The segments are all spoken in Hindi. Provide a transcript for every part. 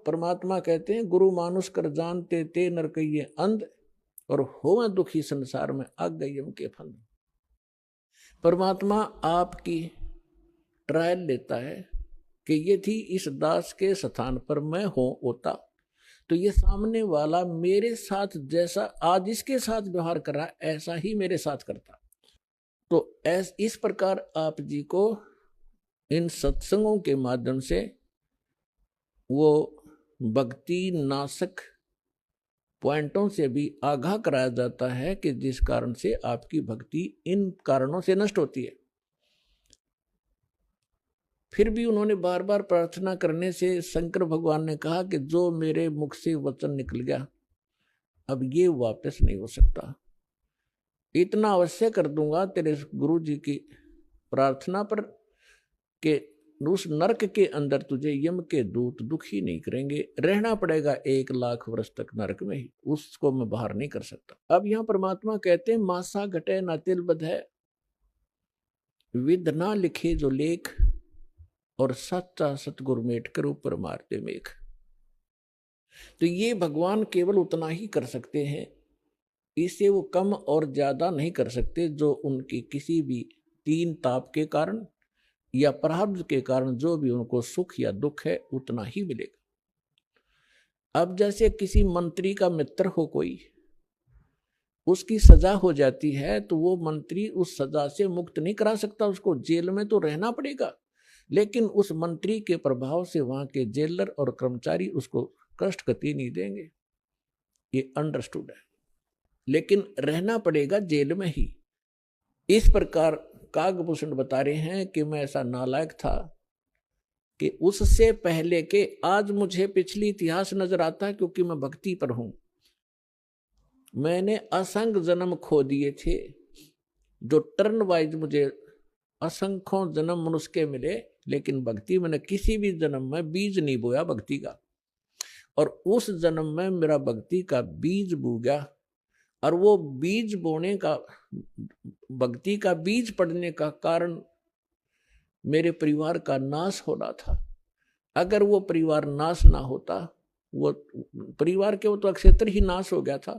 परमात्मा कहते हैं गुरु मानुष कर जानते ते नर कहिए अंध और होवे दुखी संसार में आग गई यम के फंद। परमात्मा आपकी ट्रायल लेता है कि ये थी इस दास के स्थान पर मैं होता तो ये सामने वाला मेरे साथ जैसा आज इसके साथ व्यवहार कर रहा है ऐसा ही मेरे साथ करता। तो इस प्रकार आप जी को इन सत्संगों के माध्यम से वो भक्ति नाशक पॉइंटों से भी आगाह कराया जाता है कि जिस कारण से आपकी भक्ति इन कारणों से नष्ट होती है। फिर भी उन्होंने बार बार प्रार्थना करने से शंकर भगवान ने कहा कि जो मेरे मुख से वचन निकल गया अब ये वापस नहीं हो सकता, इतना अवश्य कर दूंगा तेरे गुरु जी की प्रार्थना पर कि उस नरक के अंदर तुझे यम के दूत दुखी नहीं करेंगे, रहना पड़ेगा 1,00,000 वर्ष तक नरक में ही, उसको मैं बाहर नहीं कर सकता। अब यहां परमात्मा कहते हैं मासा घटे ना तिल बध है, विध ना लिखे जो लेख, और सच्चा सतगुरु मेट कर ऊपर मारते मेघ। तो ये भगवान केवल उतना ही कर सकते हैं, इससे वो कम और ज्यादा नहीं कर सकते। जो उनकी किसी भी 3 ताप के कारण या प्रारब्ध के कारण जो भी उनको सुख या दुख है उतना ही मिलेगा। अब जैसे किसी मंत्री का मित्र हो कोई, उसकी सजा हो जाती है तो वो मंत्री उस सजा से मुक्त नहीं करा सकता, उसको जेल में तो रहना पड़ेगा, लेकिन उस मंत्री के प्रभाव से वहां के जेलर और कर्मचारी उसको कष्ट कति नहीं देंगे, ये अंडरस्टूड है, लेकिन रहना पड़ेगा जेल में ही। इस प्रकार कागभूषण बता रहे हैं कि मैं ऐसा नालायक था कि उससे पहले के आज मुझे पिछली इतिहास नजर आता है, क्योंकि मैं भक्ति पर हूं। मैंने असंख्य जन्म खो दिए थे, जो टर्न वाइज मुझे असंख्यों जन्म मनुष्य के मिले, लेकिन भक्ति मैंने किसी भी जन्म में बीज नहीं बोया भक्ति का, और उस जन्म में मेरा भक्ति का बीज बो गया। और वो बीज बोने का, भक्ति का बीज पड़ने का कारण मेरे परिवार का नाश होना था। अगर वो परिवार नाश ना होता, वो परिवार के वो तो क्षेत्र ही नाश हो गया था,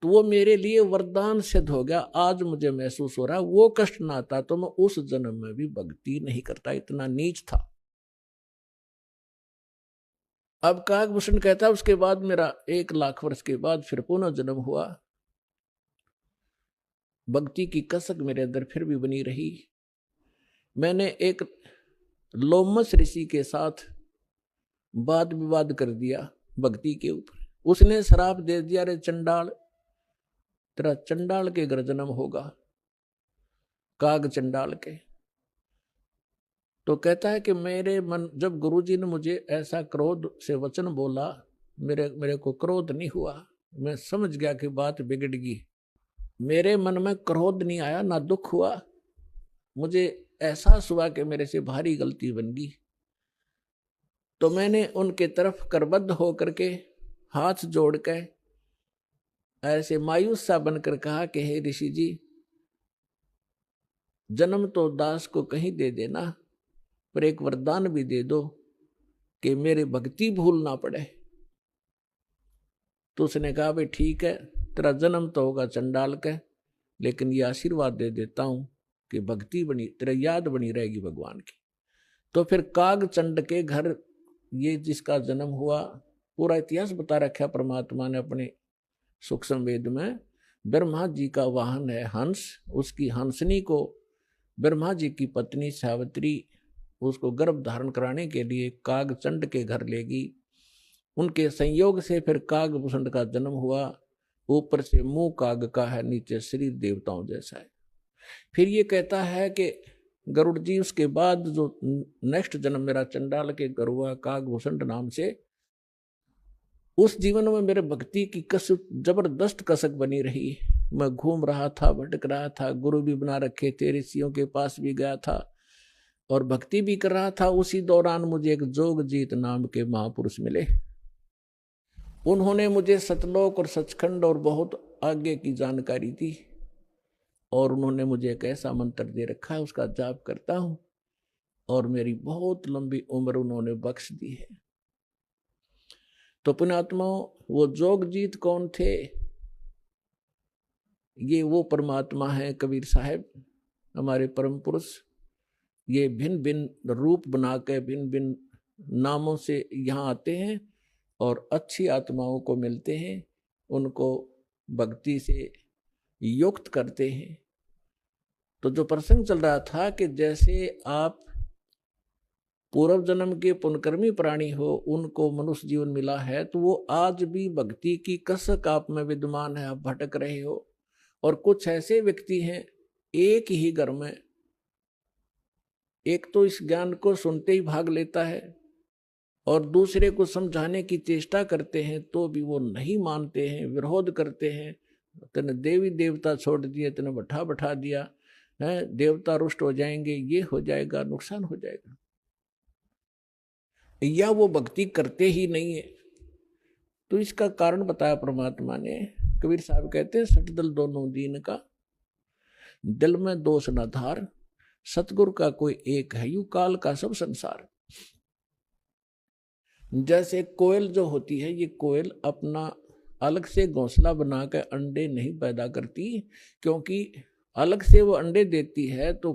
तो वो मेरे लिए वरदान सिद्ध हो गया। आज मुझे महसूस हो रहा है वो कष्ट ना आता तो मैं उस जन्म में भी भक्ति नहीं करता, इतना नीच था। अब कागभूषण कहता उसके बाद मेरा 1,00,000 वर्ष के बाद फिर पुनः जन्म हुआ, भक्ति की कसक मेरे अंदर फिर भी बनी रही। मैंने एक लोमस ऋषि के साथ वाद विवाद कर दिया भक्ति के ऊपर। उसने श्राप दे दिया, रे चंडाल, तेरा चंडाल के घर जन्म होगा, काग चंडाल के। तो कहता है कि मेरे मन, जब गुरुजी ने मुझे ऐसा क्रोध से वचन बोला, मेरे को क्रोध नहीं हुआ, मैं समझ गया कि बात बिगड़ गई। मेरे मन में क्रोध नहीं आया, ना दुख हुआ, मुझे एहसास हुआ कि मेरे से भारी गलती बन गई। तो मैंने उनके तरफ करबद्ध होकर के हाथ जोड़ के ऐसे मायूस सा बनकर कहा कि हे ऋषि जी, जन्म तो दास को कहीं दे देना, पर एक वरदान भी दे दो कि मेरे भक्ति भूल ना पड़े। तो उसने कहा भाई ठीक है, तेरा जन्म तो होगा चंडाल का, लेकिन ये आशीर्वाद दे देता हूं कि भक्ति बनी, तेरा याद बनी रहेगी भगवान की। तो फिर काग चंड के घर ये जिसका जन्म हुआ, पूरा इतिहास बता रखा परमात्मा ने अपने सूक्ष्म वेद में। ब्रह्मा जी का वाहन है हंस, उसकी हंसनी को ब्रह्मा जी की पत्नी सावित्री उसको गर्भ धारण कराने के लिए काग चंड के घर लेगी। उनके संयोग से फिर कागभूषण का जन्म हुआ। ऊपर से मुंह काग का है, नीचे शरीर देवताओं जैसा है। फिर ये कहता है कि गरुड़ जी उसके बाद जो नेक्स्ट जन्म मेरा चंडाल के घर हुआ कागभूषण नाम से, उस जीवन में मेरे भक्ति की कसक, जबरदस्त कसक बनी रही। मैं घूम रहा था, भटक रहा था, गुरु भी बना रखे थे, ऋषियों के पास भी गया था और भक्ति भी कर रहा था। उसी दौरान मुझे एक जोगजीत नाम के महापुरुष मिले। उन्होंने मुझे सतलोक और सचखंड और बहुत आगे की जानकारी दी, और उन्होंने मुझे एक ऐसा मंत्र दे रखा है, उसका जाप करता हूं और मेरी बहुत लंबी उम्र उन्होंने बख्श दी है। तो पुण्यात्माओं, वो जोगजीत कौन थे? ये वो परमात्मा है कबीर साहब, हमारे परम पुरुष। ये भिन्न भिन्न रूप बना के भिन्न भिन्न नामों से यहाँ आते हैं और अच्छी आत्माओं को मिलते हैं, उनको भक्ति से युक्त करते हैं। तो जो प्रसंग चल रहा था कि जैसे आप पूर्व जन्म के पुण्यकर्मी प्राणी हो, उनको मनुष्य जीवन मिला है, तो वो आज भी भक्ति की कसक आप में विद्यमान है, आप भटक रहे हो। और कुछ ऐसे व्यक्ति हैं, एक ही घर में एक तो इस ज्ञान को सुनते ही भाग लेता है और दूसरे को समझाने की चेष्टा करते हैं तो भी वो नहीं मानते हैं, विरोध करते हैं। तने देवी देवता छोड़ दिए, तने बैठा बैठा दिया है, देवता रुष्ट हो जाएंगे, ये हो जाएगा, नुकसान हो जाएगा, या वो भक्ति करते ही नहीं है। तो इसका कारण बताया परमात्मा ने। कबीर साहब कहते हैं, सठ दल दोनों दीन का, दिल में दोष न धार, सतगुरु का कोई एक है, यू काल का सब संसार। जैसे कोयल जो होती है, ये कोयल अपना अलग से घोंसला बना कर अंडे नहीं पैदा करती, क्योंकि अलग से वो अंडे देती है तो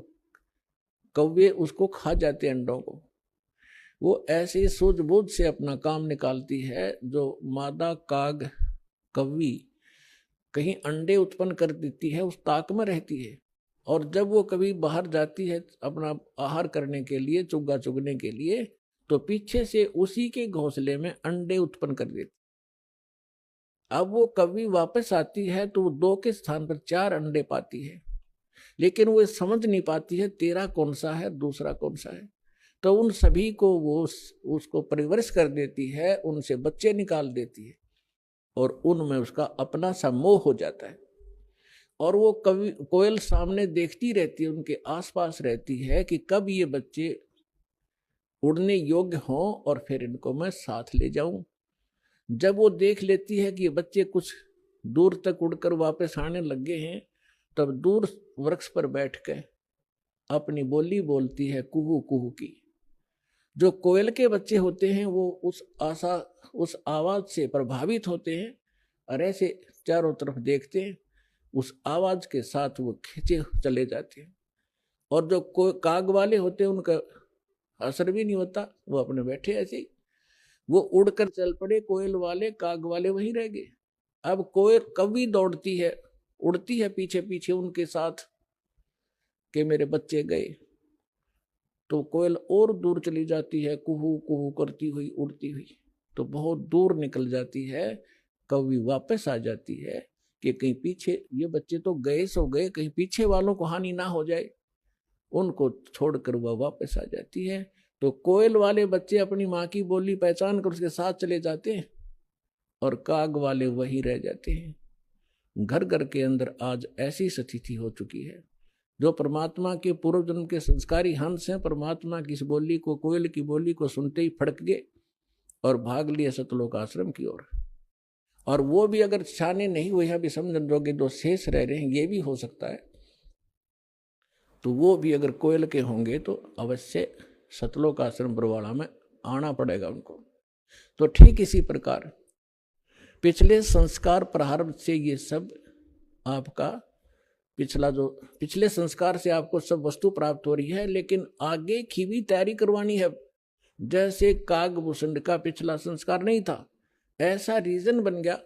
कौवे उसको खा जाते अंडों को। वो ऐसे सूझबूझ से अपना काम निकालती है। जो मादा काग कौवी कहीं अंडे उत्पन्न कर देती है, उस ताक में रहती है, और जब वो कभी बाहर जाती है अपना आहार करने के लिए, चुग्गा चुगने के लिए, तो पीछे से उसी के घोंसले में अंडे उत्पन्न कर देती। अब वो कभी वापस आती है तो वो 2 के स्थान पर 4 अंडे पाती है, लेकिन वो समझ नहीं पाती है तेरा कौन सा है, दूसरा कौन सा है। तो उन सभी को वो उसको परिवरिश कर देती है, उनसे बच्चे निकाल देती है और उनमें उसका अपना सा मोह हो जाता है। और वो कभी कोयल सामने देखती रहती है, उनके आसपास रहती है कि कब ये बच्चे उड़ने योग्य हों और फिर इनको मैं साथ ले जाऊं। जब वो देख लेती है कि ये बच्चे कुछ दूर तक उड़कर वापस आने लगे हैं, तब दूर वृक्ष पर बैठ के अपनी बोली बोलती है, कुहू कुहू की। जो कोयल के बच्चे होते हैं वो उस आवाज से प्रभावित होते हैं और ऐसे चारों तरफ देखते हैं, उस आवाज के साथ वो खींचे चले जाते हैं। और जो काग वाले होते हैं उनका असर भी नहीं होता, वो अपने बैठे ऐसे ही। वो उड़कर चल पड़े कोयल वाले, काग वाले वहीं रह गए। अब कोयल कभी दौड़ती है, उड़ती है पीछे पीछे उनके साथ कि मेरे बच्चे गए, तो कोयल और दूर चली जाती है, कुहू कुहू करती हुई उड़ती हुई, तो बहुत दूर निकल जाती है। कभी वापस आ जाती है कि कहीं पीछे ये बच्चे तो गए सो गए, कहीं पीछे वालों को हानि ना हो जाए, उनको छोड़कर वह वापस आ जाती है। तो कोयल वाले बच्चे अपनी माँ की बोली पहचान कर उसके साथ चले जाते हैं और काग वाले वही रह जाते हैं। घर घर के अंदर आज ऐसी स्थिति हो चुकी है। जो परमात्मा के पूर्व जन्म के संस्कारी हंस हैं, परमात्मा की इस बोली को, कोयल की बोली को सुनते ही फड़क गए और भाग लिए सतलोक आश्रम की ओर। और वो भी अगर छाने नहीं हुए हैं, अभी समझन जोगे जो शेष रह रहे हैं, ये भी हो सकता है, तो वो भी अगर कोयल के होंगे तो अवश्य सतलोक आश्रम बरवाड़ा में आना पड़ेगा उनको। तो ठीक इसी प्रकार पिछले संस्कार प्रारंभ से ये सब आपका पिछले संस्कार से आपको सब वस्तु प्राप्त हो रही है, लेकिन आगे की भी तैयारी करवानी है। जैसे कागभूषण का पिछला संस्कार नहीं था, ऐसा रीजन बन गया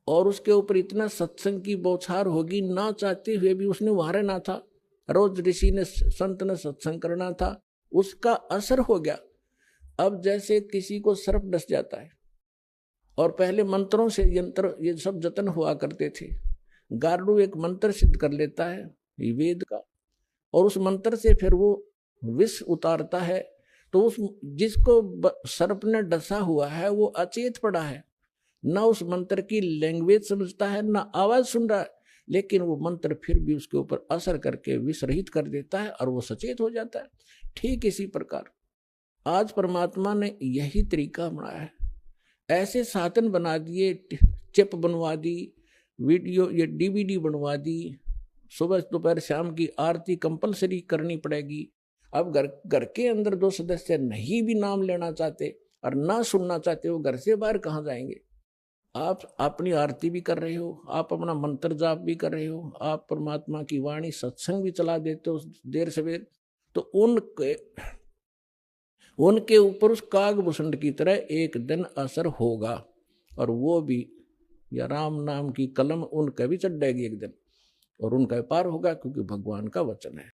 और उसके ऊपर इतना सत्संग की बौछार होगी, ना चाहते हुए भी उसने वहां रहना था। रोज ऋषि ने संत ने सत्संग करना था, उसका असर हो गया। अब जैसे किसी को सर्प डस जाता है और पहले मंत्रों से यंत्र ये सब जतन हुआ करते थे, गारुड़ एक मंत्र सिद्ध कर लेता है वेद का और उस मंत्र से फिर वो विष उतारता है। तो उस जिसको सर्प ने डसा हुआ है वो अचेत पड़ा है, ना उस मंत्र की लैंग्वेज समझता है, ना आवाज सुन रहा है, लेकिन वो मंत्र फिर भी उसके ऊपर असर करके विष रहित कर देता है और वो सचेत हो जाता है। ठीक इसी प्रकार आज परमात्मा ने यही तरीका बनाया है। ऐसे साधन बना दिए, चिप बनवा दी, वीडियो ये DVD बनवा दी, सुबह दोपहर शाम की आरती कंपलसरी करनी पड़ेगी। अब घर के अंदर जो सदस्य नहीं भी नाम लेना चाहते, और ना सुनना चाहते हो, घर से बाहर कहाँ जाएंगे। आप अपनी आरती भी कर रहे हो, आप अपना मंत्र जाप भी कर रहे हो, आप परमात्मा की वाणी सत्संग भी चला देते हो देर सवेर, तो उनके ऊपर उस कागभूषण की तरह एक दिन असर होगा। और वो भी, या राम नाम की कलम उनका भी चढ़ेगी एक दिन, और उनका पार होगा, क्योंकि भगवान का वचन है।